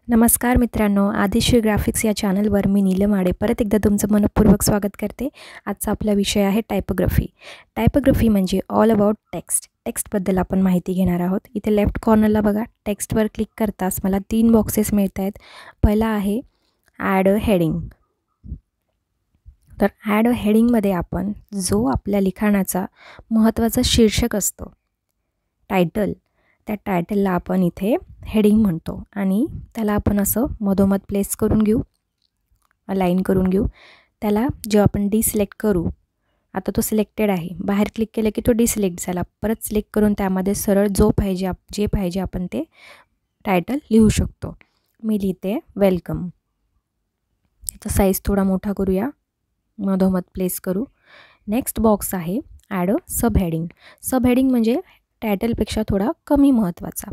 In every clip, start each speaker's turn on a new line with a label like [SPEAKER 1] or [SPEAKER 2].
[SPEAKER 1] नमस्कार मित्रांनो, आदिश्री ग्राफिक्स या चॅनलवर मी नीलम आडे परत एकदा तुमचं मनपूर्वक स्वागत करते. आजचा आपला विषय आहे टायपोग्राफी. टायपोग्राफी म्हणजे ऑल अबाउट टेक्स्ट. टेक्स्टबद्दल आपण माहिती घेणार आहोत. इथे लेफ्ट कॉर्नरला बघा, टेक्स्टवर क्लिक करताच मला 3 बॉक्सेस मिळत आहेत. पहिला आहे ॲड अ हेडिंग. तर ॲड अ हेडिंगमध्ये आपण जो आपल्या लिखाणाचा महत्त्वाचा शीर्षक असतो, टायटल, त्या टायटलला आपण इथे हेडिंग म्हणतो आणि त्याला आपण असं मधोमध प्लेस करून घेऊ, अलाइन करून घेऊ. त्याला जेव्हा आपण डिसिलेक्ट करू, आता तो सिलेक्टेड आहे, बाहेर क्लिक केलं की तो डिसिलेक्ट झाला. परत सिलेक्ट करून त्यामध्ये सरळ जे पाहिजे आपण ते टायटल लिहू शकतो. मी लिहिते वेलकम. याचा साईज थोडा मोठा करूया, मधोमध प्लेस करू. नेक्स्ट बॉक्स आहे add a sub heading. Sub heading म्हणजे टायटलपेक्षा थोडा कमी महत्त्वाचा.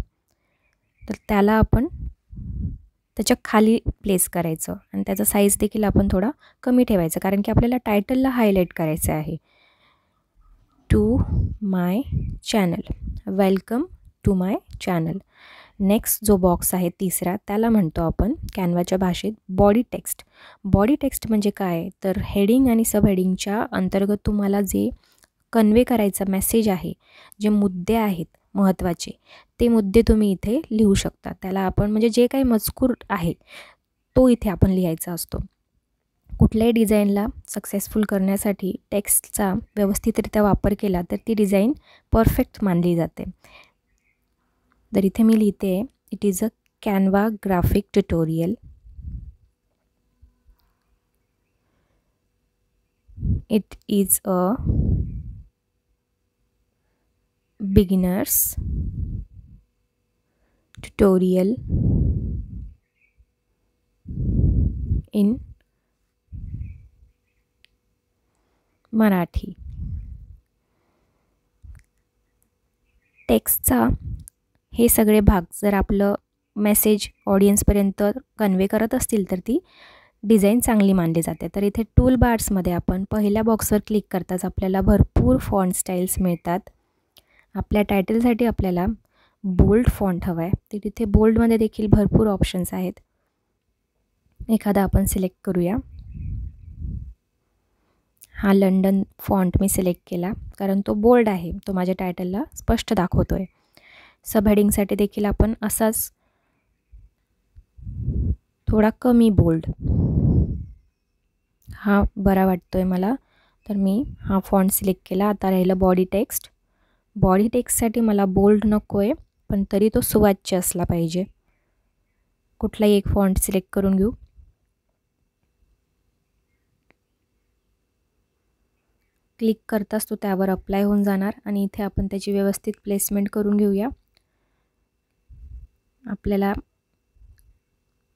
[SPEAKER 1] तर त्याला आपण त्याच्या खाली प्लेस करायचं आणि त्याचा साईज देखील आपण थोडा कमी ठेवायचा, कारण की आपल्याला टायटलला हायलाईट करायचं आहे. To my channel, welcome to my channel. Next जो बॉक्स आहे तिसरा, त्याला म्हणतो आपण कॅनव्हाच्या भाषेत बॉडी टेक्स्ट. बॉडी टेक्स्ट म्हणजे काय, तर हेडिंग आणि सब हेडिंगच्या अंतर्गत तुम्हाला जे कन्वे करायचा मेसेज आहे, जे मुद्दे आहेत महत्त्वाचे, ते मुद्दे तुम्ही इथे लिहू शकता. त्याला आपण म्हणजे जे काही मजकूर आहे तो इथे आपण लिहायचा असतो. कुठल्याही डिझाईनला सक्सेसफुल करण्यासाठी टेक्स्टचा व्यवस्थितरित्या वापर केला तर ती डिझाईन परफेक्ट मानली जाते. तर इथे मी लिहिते, it is a Canva graphic tutorial. It is a beginners tutorial in Marathi. टेक्स्टचा हे सगळे भाग जर आपलं मेसेज ऑडियन्सपर्यंत कन्वे करत असतील तर ती डिझाईन चांगली मानली जाते. तर इथे टूल बार्समध्ये आपण पहिल्या बॉक्सवर क्लिक करताच आपल्याला भरपूर फॉन्ट स्टाईल्स मिळतात. आपल्या टायटलसाठी आपल्याला बोल्ड फॉन्ट हवा आहे, तर तिथे बोल्डमध्ये देखील भरपूर ऑप्शन्स आहेत. एखादा आपण सिलेक्ट करूया. हा लंडन फॉन्ट मी सिलेक्ट केला कारण तो बोल्ड आहे, तो माझ्या टायटलला स्पष्ट दाखवतो आहे. सब हेडिंगसाठी देखील आपण असाच थोडा कमी बोल्ड, हा बरा वाटतो आहे मला, तर मी हा फॉन्ट सिलेक्ट केला. आता राहिलं बॉडी टेक्स्ट. बॉडी टेक्स्टसाठी मला बोल्ड नको आहे, पण तरी तो सुवाच्य असला पाहिजे. कुठलाही एक फॉन्ट सिलेक्ट करून घेऊ. क्लिक करताच तो त्यावर अप्लाय होऊन जाणार आणि इथे आपण त्याची व्यवस्थित प्लेसमेंट करून घेऊया. आपल्याला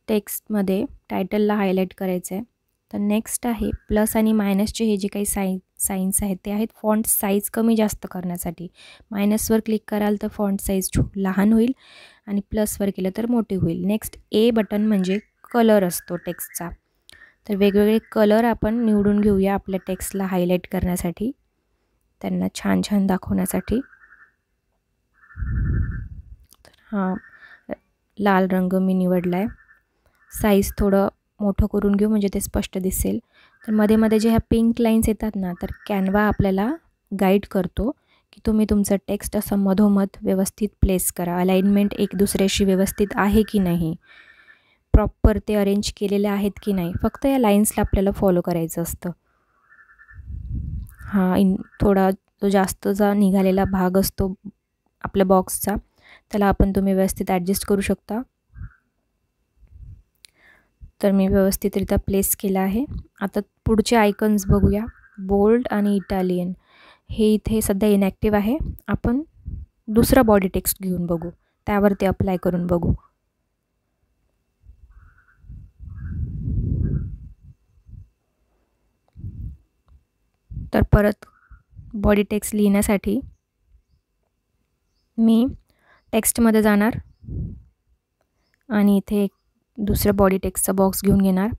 [SPEAKER 1] टेक्स्टमध्ये टायटलला हायलाईट करायचं आहे. तर नेक्स्ट आहे प्लस आणि मायनसचे हे जे काही साईन्स आहेत ते आहेत फॉन्ट साईज कमी जास्त करण्यासाठी. मायनसवर क्लिक कराल तर फॉन्ट साईज लहान होईल आणि प्लसवर केलं तर मोठी होईल. नेक्स्ट ए बटन म्हणजे कलर असतो टेक्स्टचा. तर वेगवेगळे कलर आपण निवडून घेऊया आपल्या टेक्स्टला हायलाईट करण्यासाठी, त्यांना छान छान दाखवण्यासाठी. तर हा लाल रंग मी निवडला आहे. साईज थोडं मोठं करून घेऊ म्हणजे ते स्पष्ट दिसेल. तर मध्ये मध्ये जे ह्या पिंक लाईन्स येतात ना, तर कॅनव्हा आपल्याला गाईड करतो की तुम्ही तुमचं टेक्स्ट असं मधोमध व्यवस्थित प्लेस करा. अलाइनमेंट एक दुसऱ्याशी व्यवस्थित आहे की नाही, प्रॉपर ते अरेंज केलेले आहेत की नाही, फक्त या लाईन्सला आपल्याला फॉलो करायचं असतं. थोडा जो जास्तचा निघालेला भाग असतो आपल्या बॉक्सचा, त्याला आपण तुम्ही व्यवस्थित ॲडजस्ट करू शकता. तर मी व्यवस्थितरित्या प्लेस केला आहे. आता पुढचे आयकन्स बघूया. बोल्ड आणि इटालियन हे इथे सध्या इनॅक्टिव्ह आहे. आपण दुसरा बॉडी टेक्स्ट घेऊन बघू, त्यावरती अप्लाय करून बघू. तर परत बॉडी टेक्स्ट लिहिण्यासाठी मी टेक्स्टमध्ये जाणार आणि इथे एक दुसरं बॉडी टेक्स्टचा बॉक्स घेऊन घेणार.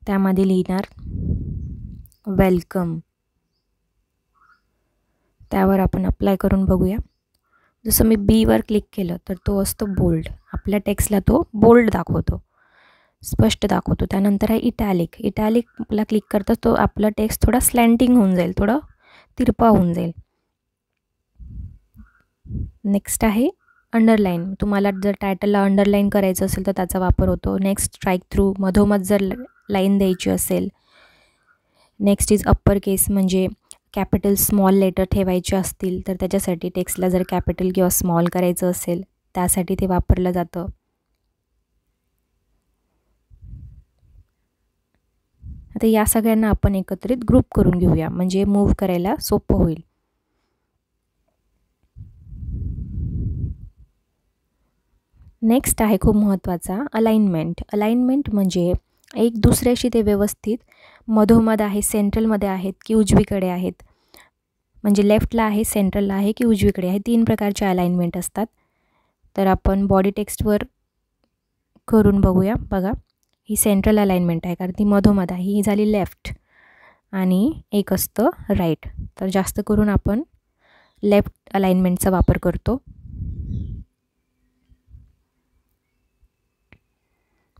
[SPEAKER 1] त्यामध्ये लिहिणार वेलकम. त्यावर आपण अप्लाय करून बघूया. जसं मी बीवर क्लिक केलं तर तो असतो बोल्ड. आपल्या टेक्स्टला तो बोल्ड दाखवतो, स्पष्ट दाखवतो. त्यानंतर आहे इटॅलिकला क्लिक करता तो आपला टेक्स्ट थोडा स्लँटिंग होऊन जाईल, थोडं तिरपा होऊन जाईल. नेक्स्ट आहे अंडरलाईन. तुम्हाला जर टायटलला अंडरलाईन करायचं असेल तर त्याचा वापर होतो. नेक्स्ट स्ट्राईक थ्रू, मधोमध जर लाईन द्यायची असेल. नेक्स्ट इज अप्पर केस, म्हणजे कॅपिटल स्मॉल लेटर ठेवायचे असतील तर त्याच्यासाठी टेक्स्टला जर कॅपिटल किंवा स्मॉल करायचं असेल त्यासाठी ते वापरलं जातं. आता या सगळ्यांना आपण एकत्रित ग्रुप करून घेऊया, म्हणजे मूव्ह करायला सोपं होईल. नेक्स्ट आहे खूप महत्त्वाचा अलाइनमेंट. अलाइनमेंट म्हणजे एक दुसऱ्याशी ते व्यवस्थित मधोमध आहे, सेंट्रलमध्ये आहेत की उजवीकडे आहेत, म्हणजे लेफ्टला आहे, सेंट्रलला आहे की उजवीकडे आहे. 3 प्रकारचे अलाइनमेंट असतात. तर आपण बॉडी टेक्स्टवर करून बघूया. बघा, ही सेंट्रल अलाइनमेंट आहे कारण ती मधोमध आहे. ही झाली लेफ्ट आणि एक असतं राईट. तर जास्त करून आपण लेफ्ट अलाइनमेंटचा वापर करतो.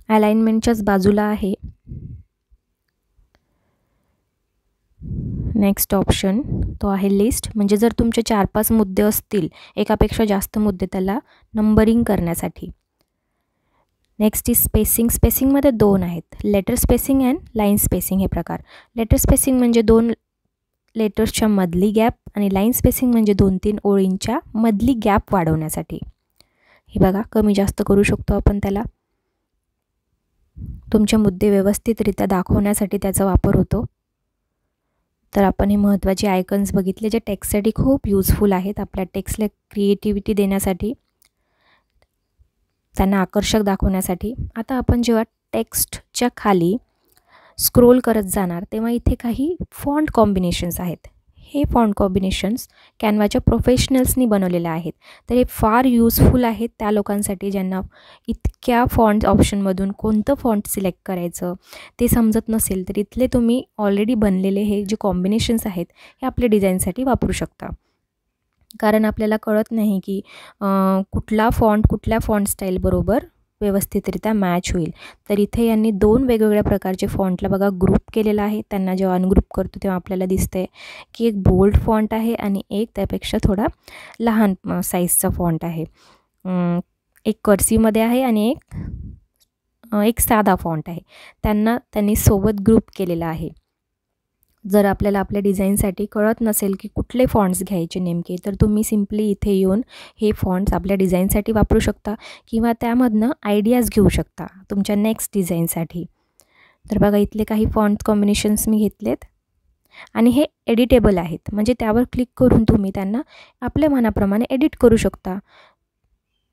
[SPEAKER 1] अलाइनमेंटच्याच बाजूला आहे नेक्स्ट ऑप्शन, तो आहे लिस्ट. म्हणजे जर तुमचे 4-5 मुद्दे असतील, एकापेक्षा जास्त मुद्दे, त्याला नंबरिंग करण्यासाठी. Next is spacing. स्पेसिंगमध्ये 2 आहेत, letter spacing and line spacing हे प्रकार. लेटर स्पेसिंग म्हणजे 2 लेटर्सच्या मधली गॅप आणि लाईन स्पेसिंग म्हणजे 2-3 ओळींच्या मधली गॅप वाढवण्यासाठी. हे बघा, कमी जास्त करू शकतो आपण त्याला. तुमचे मुद्दे व्यवस्थितरित्या दाखवण्यासाठी त्याचा वापर होतो. तर आपण हे महत्त्वाचे आयकन्स बघितले जे टेक्स्टसाठी खूप युजफुल आहेत. आपल्या टेक्स्टला क्रिएटिव्हिटी देण्यासाठी, त्यांना आकर्षक दाखवण्यासाठी. आता आपण जेव्हा टेक्स्टच्या खाली स्क्रोल करत जाणार तेव्हा इथे काही फॉन्ट कॉम्बिनेशन्स आहेत. हे फॉन्ट कॉम्बिनेशन्स कॅनवाच्या प्रोफेशनल्सनी बनवलेले आहेत. तर हे फार युजफुल आहेत त्या लोकांसाठी ज्यांना इतक्या फॉन्ट ऑप्शनमधून कोणतं फॉन्ट सिलेक्ट करायचं ते समजत नसेल. तर इथले तुम्ही ऑलरेडी बनलेले हे जे कॉम्बिनेशन्स आहेत हे आपल्या डिझाईनसाठी वापरू शकता. कारण आपल्याला कळत नाही की कुठला फॉन्ट कुठल्या फॉन्ट स्टाईलबरोबर व्यवस्थितरित्या मॅच होईल. तर इथे यांनी 2 वेगवेगळ्या प्रकारचे फॉन्टला बघा ग्रुप केलेला आहे. त्यांना जेव्हा अनग्रुप करतो तेव्हा आपल्याला दिसतं आहे की एक बोल्ड फॉन्ट आहे आणि एक त्यापेक्षा थोडा लहान साईजचा फॉन्ट आहे. एक कर्सिवमध्ये आहे आणि एक साधा फॉन्ट आहे. त्यांनी सोबत ग्रुप केलेला आहे. जर आपल्याला आपल्या डिझाईनसाठी कळत नसेल की कुठले फॉन्ट्स घ्यायचे नेमके, तर तुम्ही सिम्पली इथे येऊन हे फॉन्ट्स आपल्या डिझाईनसाठी वापरू शकता किंवा त्यामधनं आयडियाज घेऊ शकता तुमच्या नेक्स्ट डिझाईनसाठी. तर बघा, इथले काही फॉन्ट कॉम्बिनेशन्स मी घेतलेत आणि हे एडिटेबल आहेत, म्हणजे त्यावर क्लिक करून तुम्ही त्यांना आपल्या मनाप्रमाणे एडिट करू शकता.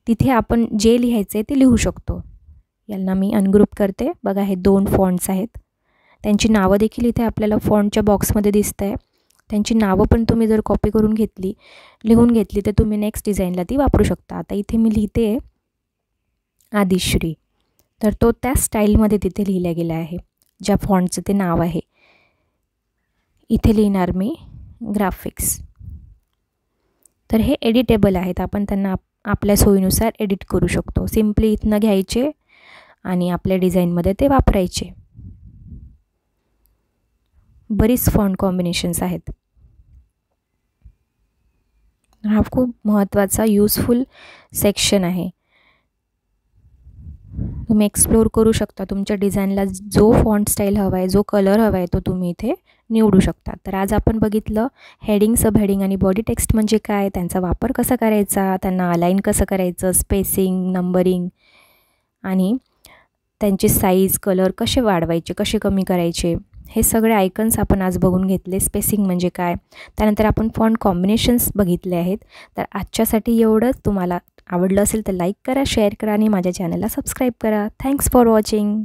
[SPEAKER 1] तिथे आपण जे लिहायचे ते लिहू शकतो. यांना मी अनग्रुप करते. बघा, हे 2 फॉन्ट्स आहेत. त्यांची नावं देखील इथे आपल्याला फॉन्टच्या बॉक्समध्ये दिसत आहे. त्यांची नावं पण तुम्ही जर कॉपी करून लिहून घेतली तर तुम्ही नेक्स्ट डिझाईनला ती वापरू शकता. आता इथे मी लिहिते आहे आदिश्री, तर तो त्या स्टाईलमध्ये तिथे लिहिला गेला आहे ज्या फॉन्टचं ते नाव आहे. इथे लिहिणार मी ग्राफिक्स. तर हे एडिटेबल आहेत, आपण त्यांना आपल्या सोयीनुसार एडिट करू शकतो. सिम्पली इथनं घ्यायचे आणि आपल्या डिझाईनमध्ये ते वापरायचे. बरीच फॉन्ट कॉम्बिनेशन्स आहेत. हा खूप महत्त्वाचा युजफुल सेक्शन आहे. तुम्ही एक्सप्लोर करू शकता. तुमच्या डिझाईनला जो फॉन्ट स्टाईल हवा आहे, जो कलर हवा आहे तो तुम्ही इथे निवडू शकता. तर आज आपण बघितलं हेडिंग, सब हेडिंग आणि बॉडी टेक्स्ट म्हणजे काय, त्यांचा वापर कसा करायचा, त्यांना अलाइन कसं करायचं, स्पेसिंग, नंबरिंग आणि त्यांचे साईज, कलर कसे वाढवायचे, कसे कमी करायचे, हे सगळे आयकन्स आपण आज बघून घेतले. स्पेसिंग म्हणजे काय, त्यानंतर आपण फॉन्ट कॉम्बिनेशन्स बघितले आहेत. तर आजच्यासाठी एवढंच. तुम्हाला आवडलं असेल तर लाईक करा, शेअर करा आणि माझ्या चॅनलला सबस्क्राईब करा. Thanks for watching.